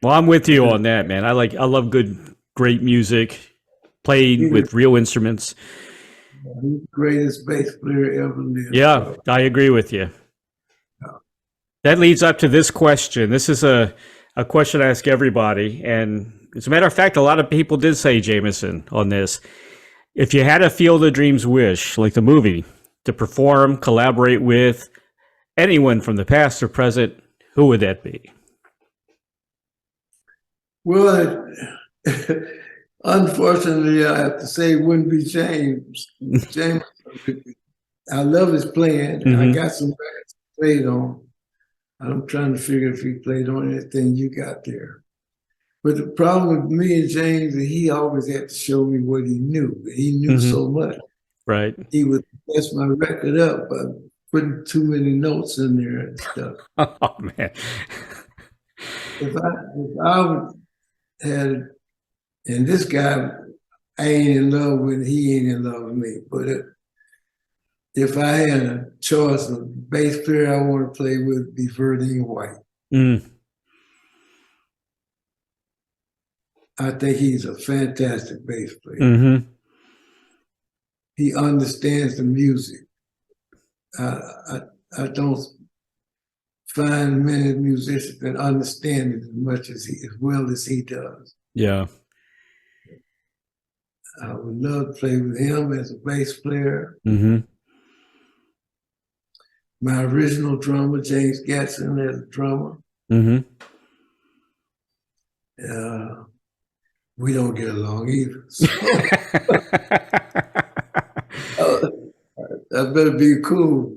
Well, I'm with you on that, man. I love great music, He played was with real instruments. the greatest bass player ever lived. Yeah, I agree with you. Yeah. That leads up to this question. This is a question I ask everybody. And as a matter of fact, a lot of people did say Jameson on this. If you had a Field of Dreams wish, like the movie, to perform, collaborate with anyone from the past or present, who would that be? Well, unfortunately, I have to say it wouldn't be James. James, I love his playing. I Mm-hmm. got some records played on. I'm trying to figure if he played on anything you got there. But the problem with me and James is he always had to show me what he knew. He knew Mm-hmm. so much. Right. He would mess my record up by putting too many notes in there and stuff. Oh, man. If I had, and this guy, I ain't in love with, he ain't in love with me. But if I had a choice of bass player I want to play with, be Verdine White. Mm. I think he's a fantastic bass player. Mm-hmm. He understands the music. I don't find many musicians that understand it as well as he does. Yeah. I would love to play with him as a bass player. Mm-hmm. My original drummer, James Gatson, as a drummer. Mm-hmm. We don't get along either. So I better be cool.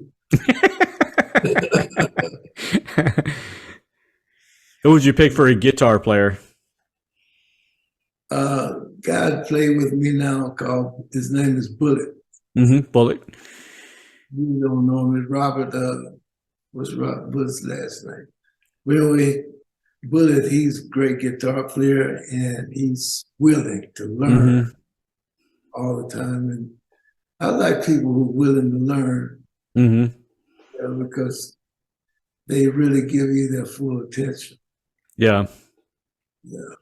Who would you pick for a guitar player? God played with me now his name is Bullet. Mm-hmm. Bullet. You don't know him, it's Robert, what's Robert Bullet's last name? But anyway, Bullet, he's a great guitar player and he's willing to learn all the time. And I like people who are willing to learn because they really give you their full attention. Yeah. Yeah.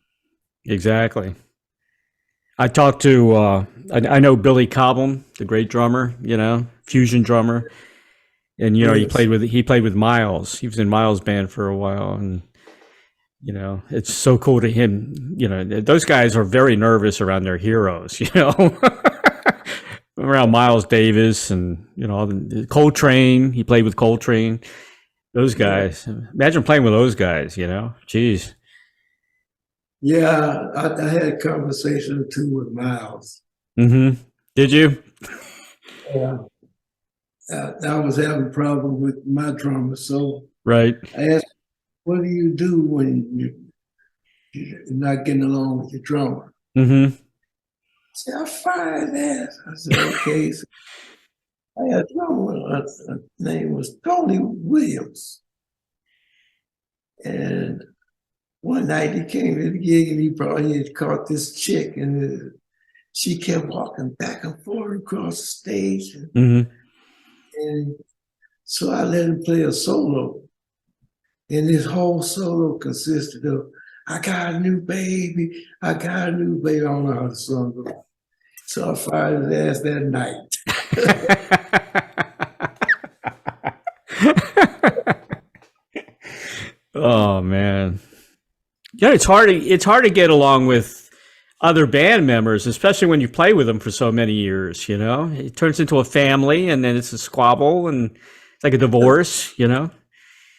Exactly. I talked to I know Billy Cobham, the great drummer, you know, fusion drummer, and you know he played with Miles. He was in Miles' band for a while, and you know it's so cool to him. You know those guys are very nervous around their heroes. You know, around Miles Davis and you know Coltrane. He played with Coltrane. Those guys. Imagine playing with those guys. You know, jeez. Yeah, I had a conversation or two with Miles. Mm-hmm. Did you? Yeah. I was having a problem with my drummer, so Right. I asked, "What do you do when you're not getting along with your drummer?" Mm-hmm. He said, "I fire his ass." I said, "Okay." So I had a drummer. His name was Tony Williams. one night he came to the gig and he probably had caught this chick, and she kept walking back and forth across the stage. Mm-hmm. And so I let him play a solo. And this whole solo consisted of, I got a new baby, I got a new baby. I don't know how the song goes. So I fired his ass that night. Oh man. Yeah, it's hard to get along with other band members, especially when you play with them for so many years, you know? It turns into a family and then it's a squabble and it's like a divorce, you know?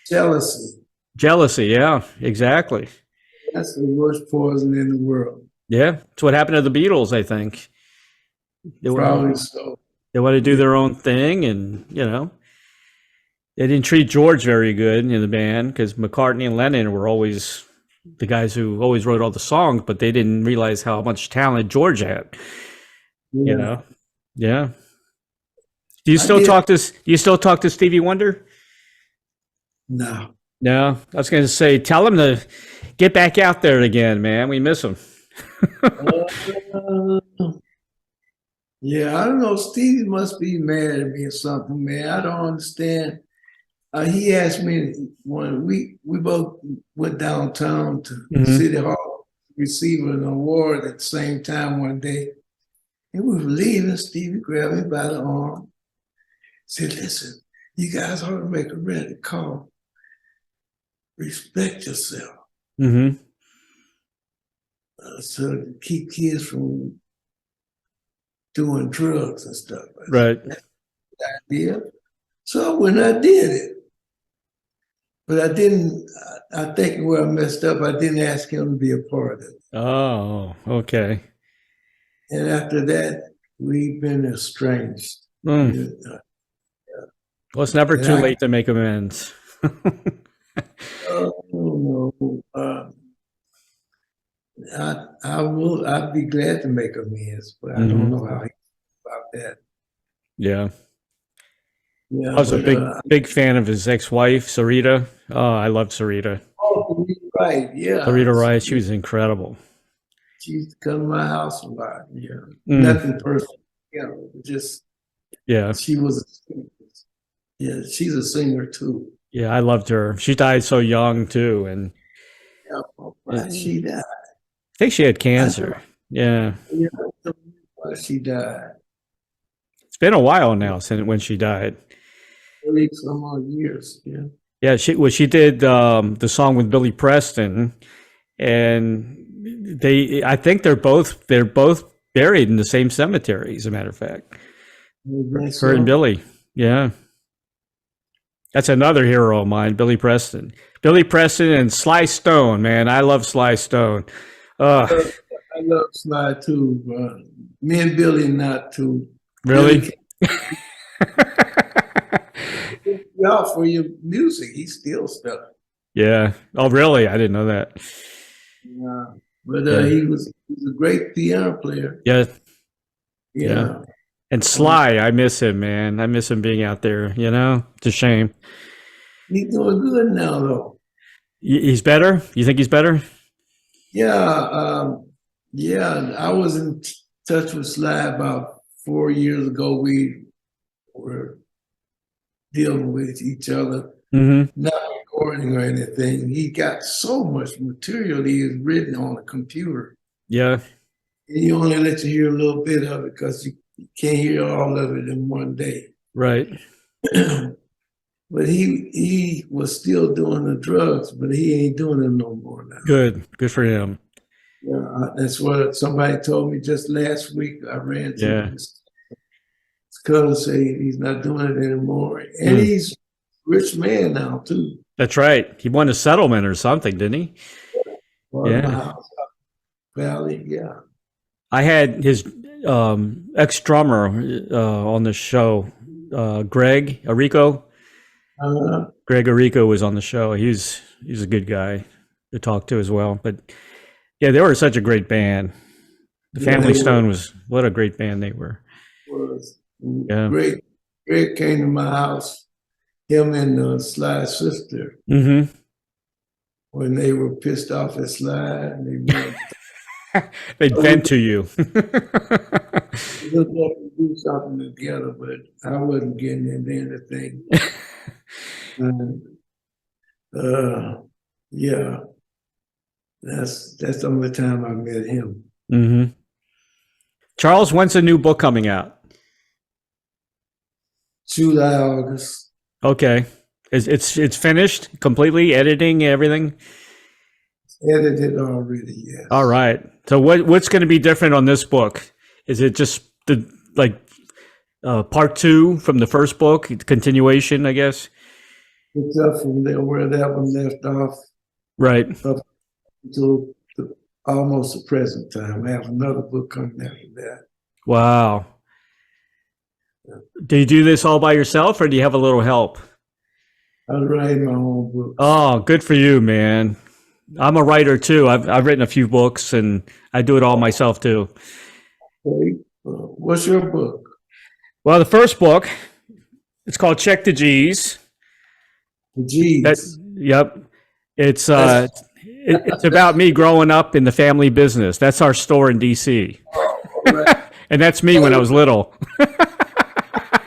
Jealousy. Jealousy, yeah, exactly. That's the worst poison in the world. Yeah, it's what happened to the Beatles, I think. Probably so. They want to do their own thing, and you know, they didn't treat George very good in the band because McCartney and Lennon were always the guys who always wrote all the songs, but they didn't realize how much talent George had. Yeah. You know, yeah. Do you still talk to Stevie Wonder? No. No, I was going to say, tell him to get back out there again, man. We miss him. Yeah, I don't know. Stevie must be mad at me or something, man. I don't understand. He asked me when we both went downtown to City Hall, receive an award at the same time one day. And we were leaving. Stevie grabbed me by the arm, said, "Listen, you guys ought to make a record called Respect Yourself." Mm-hmm. So to keep kids from doing drugs and stuff. Right. That's the idea. So when I did it, but I didn't, I think where I messed up, I didn't ask him to be a part of it. Oh, okay. And after that, we've been estranged. Mm. Well, it's never too late to make amends. I'd be glad to make amends, but I don't know how he feels about that. Yeah. Yeah, I was a big fan of his ex-wife, Sarita. Oh, I love Sarita. Oh, Wright, yeah. Sarita Wright, she was incredible. She used to come to my house a lot. Yeah, nothing personal. You know, just She was. She's a singer too. Yeah, I loved her. She died so young too, and she died. I think she had cancer. Yeah. She died. It's been a while now since when she died. Some odd years. Yeah. Yeah, she did the song with Billy Preston, and I think they're both buried in the same cemetery. As a matter of fact, her and Billy. Yeah. That's another hero of mine, Billy Preston. Billy Preston and Sly Stone, man. I love Sly Stone. I love Sly too. Me and Billy not too. Really? Yeah, for your music, he still stuff. Yeah. Oh, really? I didn't know that. Yeah. But he was a great piano player. Yeah. Yeah. And Sly, I miss him, man. I miss him being out there, you know? It's a shame. He's doing good now, though. He's better? You think he's better? Yeah. I was in touch with Sly about 4 years ago. We were dealing with each other, not recording or anything. He got so much material he has written on a computer. Yeah. And he only let you hear a little bit of it because you can't hear all of it in one day. Right. But he was still doing the drugs, but he ain't doing them no more now. Good for him. Yeah, that's what somebody told me just last week. I ran to his cousin, say he's not doing it anymore, and he's a rich man now too. That's right. He won a settlement or something, didn't he? House, Valley, yeah. I had his ex-drummer on the show, Greg Arico. Greg Arico was on the show. He's a good guy to talk to as well. But yeah, they were such a great band. The Family Stone was what a great band they were. Yeah. Greg came to my house. Him and Sly's sister. when they were pissed off at Slide, and they wanted They'd vent to you. to look up and do something together, but I wasn't getting into anything. Yeah, that's the only time I met him. Mm-hmm. Charles, when's a new book coming out? July, August. Okay. It's finished completely, editing, everything? Edited already, yes. All right. So what's going to be different on this book? Is it just the part 2 from the first book, continuation, I guess? It's up from there where that one left off. Right. Up until almost the present time. I have another book coming after that. Wow. Do you do this all by yourself, or do you have a little help? I was writing my own book. Oh, good for you, man. I'm a writer too. I've written a few books, and I do it all myself too. Okay. What's your book? Well, the first book, it's called Check the G's. The G's. Yep. It's it's about me growing up in the family business. That's our store in DC. Right. And that's me when I was little. Is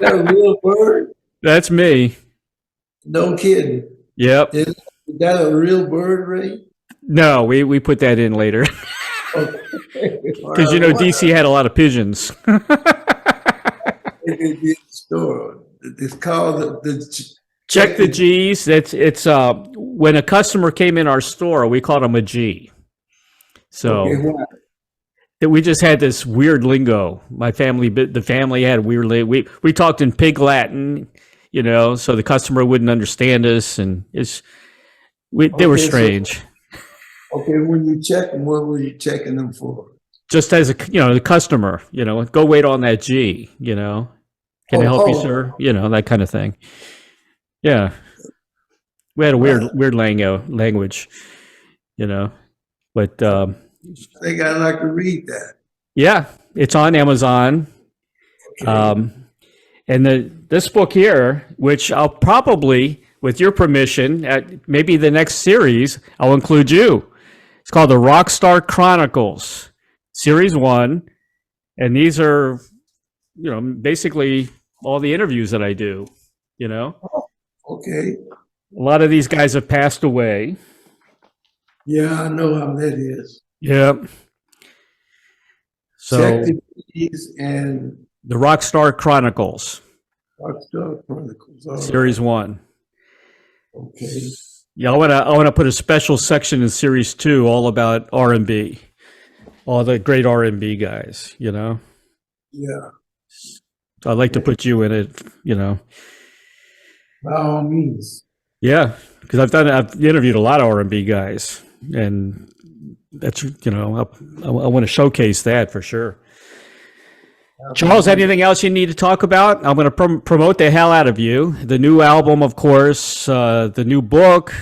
that a real bird? That's me. No kidding. Yep. Is that a real bird, Ray? No, we put that in later. Because DC had a lot of pigeons. It's called the Check the G's. It's when a customer came in our store, we called them a G. So we just had this weird lingo. The family had weird lingo. We talked in Pig Latin, so the customer wouldn't understand us, and they were strange. Okay, when you check them, what were you checking them for? Just as the customer, go wait on that G, can I help you, sir? That kind of thing. Yeah, we had a weird language, but I think I'd like to read that. Yeah, it's on Amazon. Okay. And this book here, which I'll probably, with your permission, at maybe the next series, I'll include you. It's called the Rockstar Chronicles, Series 1. And these are, basically all the interviews that I do, Okay. A lot of these guys have passed away. Yeah, I know how that is. Yep. So, Check the G's and the Rockstar Chronicles. Clarksdale Chronicles. Series 1. Okay. Yeah, I want to put a special section in Series 2 all about R&B, all the great R&B guys. Yeah. So I'd like to put you in it. By all means. Yeah, because I've interviewed a lot of R&B guys, and that's I want to showcase that for sure. Charles, anything else you need to talk about? I'm going to promote the hell out of you. The new album, of course, the new book.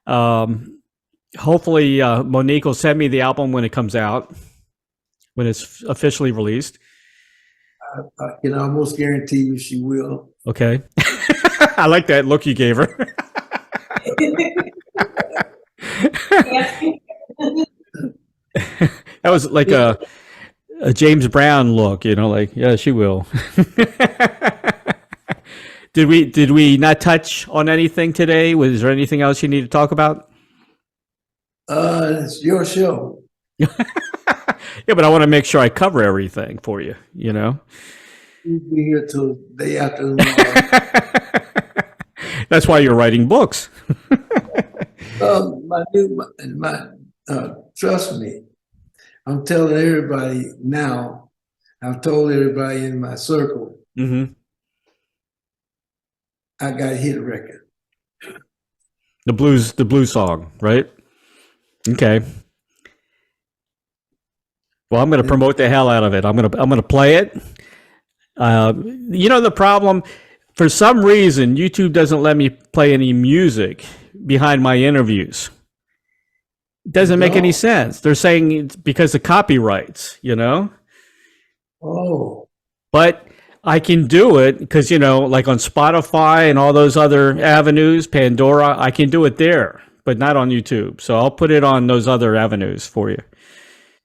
Hopefully, Monique will send me the album when it comes out, when it's officially released. I can almost guarantee you she will. Okay. I like that look you gave her. That was like a James Brown look, yeah, she will. Did we not touch on anything today? Was there anything else you need to talk about? It's your show. Yeah, but I want to make sure I cover everything for you, You'll be here till day after tomorrow. That's why you're writing books. Trust me, I'm telling everybody now. I've told everybody in my circle. Mm-hmm. I got a hit record. The blues song, right? Okay. Well, I'm going to promote the hell out of it. I'm going to play it. The problem, for some reason, YouTube doesn't let me play any music behind my interviews. It doesn't make any sense. They're saying it's because of copyrights, Oh. But I can do it because, like on Spotify and all those other avenues, Pandora, I can do it there. but not on YouTube. So I'll put it on those other avenues for you.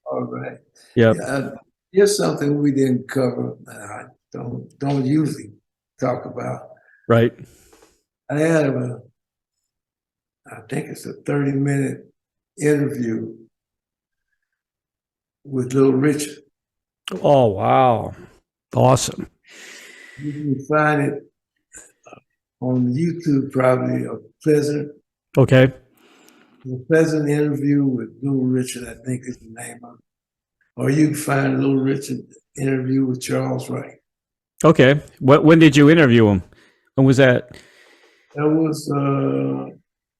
All right. Yep. Here's something we didn't cover that I don't usually talk about. Right. I had I think it's a 30-minute interview with Little Richard. Oh, wow. Awesome. You can find it on YouTube, probably a pleasant interview with Little Richard, I think is the name of it. Or you can find Little Richard interview with Charles Wright. Okay. When did you interview him? When was that? That was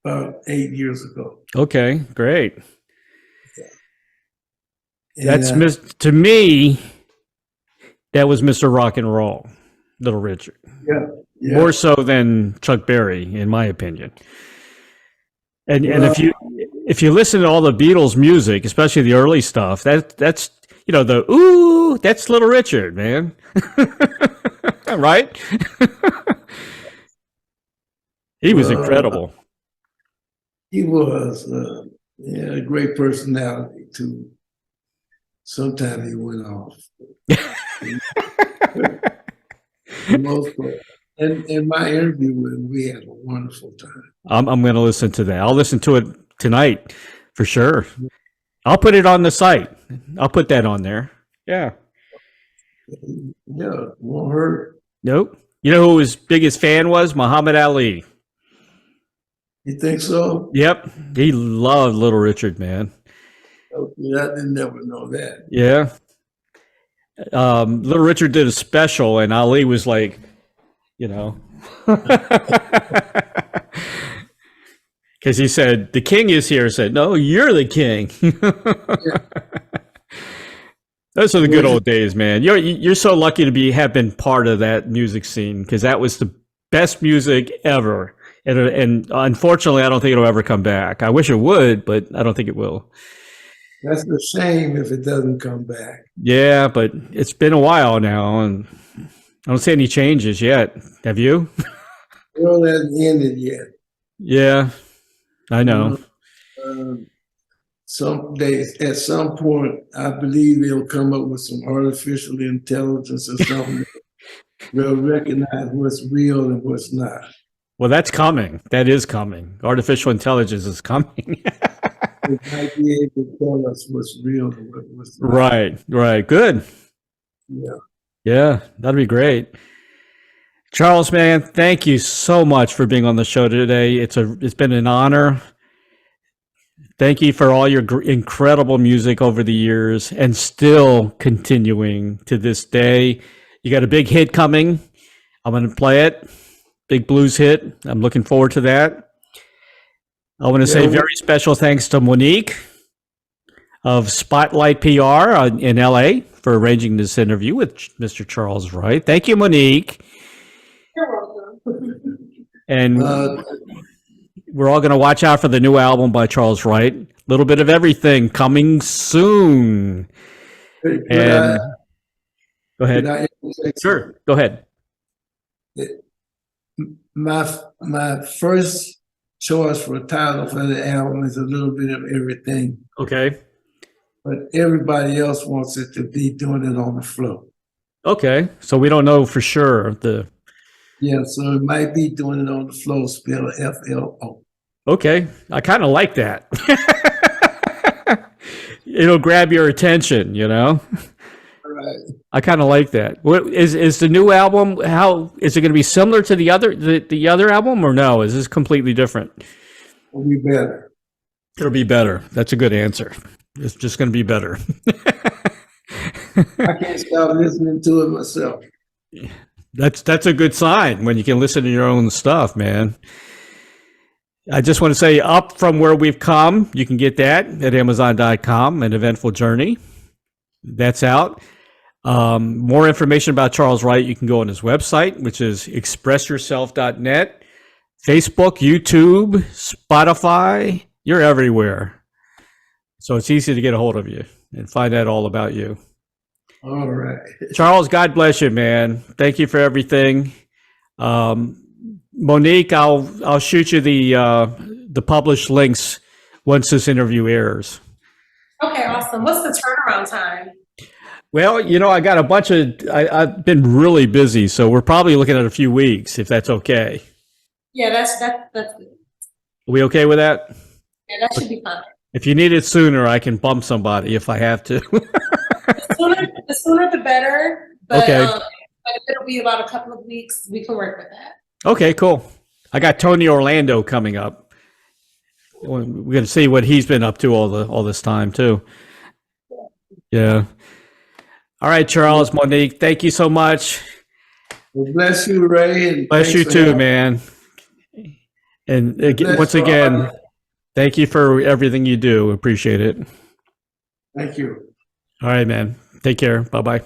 about 8 years ago. Okay, great. And, That's to me, that was Mr. Rock and Roll, Little Richard. Yeah. More so than Chuck Berry, in my opinion. And if you listen to all the Beatles music, especially the early stuff, that's the ooh, that's Little Richard, man. Right? He was incredible. He was a great personality too. Sometimes he went off. For the most part. And in my interview with him, we had a wonderful time. I'm going to listen to that. I'll listen to it tonight for sure. I'll put it on the site. I'll put that on there. Yeah. Yeah, won't hurt. Nope. You know who his biggest fan was? Muhammad Ali. You think so? Yep. He loved Little Richard, man. Okay, I didn't never know that. Yeah. Little Richard did a special, and Ali was like, because he said, the king is here. Said, no, you're the king. Those are the good old days, man. You're so lucky to have been part of that music scene, because that was the best music ever. And unfortunately, I don't think it'll ever come back. I wish it would, but I don't think it will. That's a shame if it doesn't come back. Yeah, but it's been a while now, and I don't see any changes yet. Have you? The world hasn't ended yet. Yeah, I know. Some days, at some point, I believe they'll come up with some artificial intelligence or something. They'll recognize what's real and what's not. Well, that's coming. That is coming. Artificial intelligence is coming. They might be able to tell us what's real and what's not. Right. Good. Yeah, that'd be great. Charles, man, thank you so much for being on the show today. It's been an honor. Thank you for all your incredible music over the years, and still continuing to this day. You got a big hit coming. I'm going to play it. Big blues hit. I'm looking forward to that. I want to say very special thanks to Monique of Spotlight PR in LA for arranging this interview with Mr. Charles Wright. Thank you, Monique. You're welcome. And we're all going to watch out for the new album by Charles Wright. A little bit of everything coming soon. And go ahead. Sure, go ahead. My first choice for a title for the album is A Little Bit of Everything. Okay. But everybody else wants it to be Doing It on the Floor. Okay. So we don't know for sure. Yeah, so it might be Doing It on the Floor, spelled FLO. Okay. I kind of like that. It'll grab your attention, Right. I kind of like that. What is the new album? How is it going to be similar to the other album, or no? Is this completely different? It'll be better. It'll be better. That's a good answer. It's just going to be better. I can't stop listening to it myself. That's a good sign when you can listen to your own stuff, man. I just want to say, Up From Where We've Come, you can get that at Amazon.com, An Eventful Journey. That's out. More information about Charles Wright, you can go on his website, which is expressyourself.net, Facebook, YouTube, Spotify. You're everywhere. So it's easy to get a hold of you and find out all about you. All right. Charles, God bless you, man. Thank you for everything. Monique, I'll shoot you the published links once this interview airs. Okay, awesome. What's the turnaround time? Well, I got a bunch of. I've been really busy, so we're probably looking at a few weeks, if that's okay. Yeah, that's good. Are we okay with that? Yeah, that should be fine. If you need it sooner, I can bump somebody if I have to. The sooner the better. But, Okay. but if it'll be about a couple of weeks, we can work with that. Okay, cool. I got Tony Orlando coming up. We're going to see what he's been up to all this time too. Yeah. All right, Charles, Monique, thank you so much. Well, bless you, Ray. And Bless you thanks for too, having- man. And Bless once you all. again, thank you for everything you do. Appreciate it. Thank you. All right, man. Take care. Bye-bye.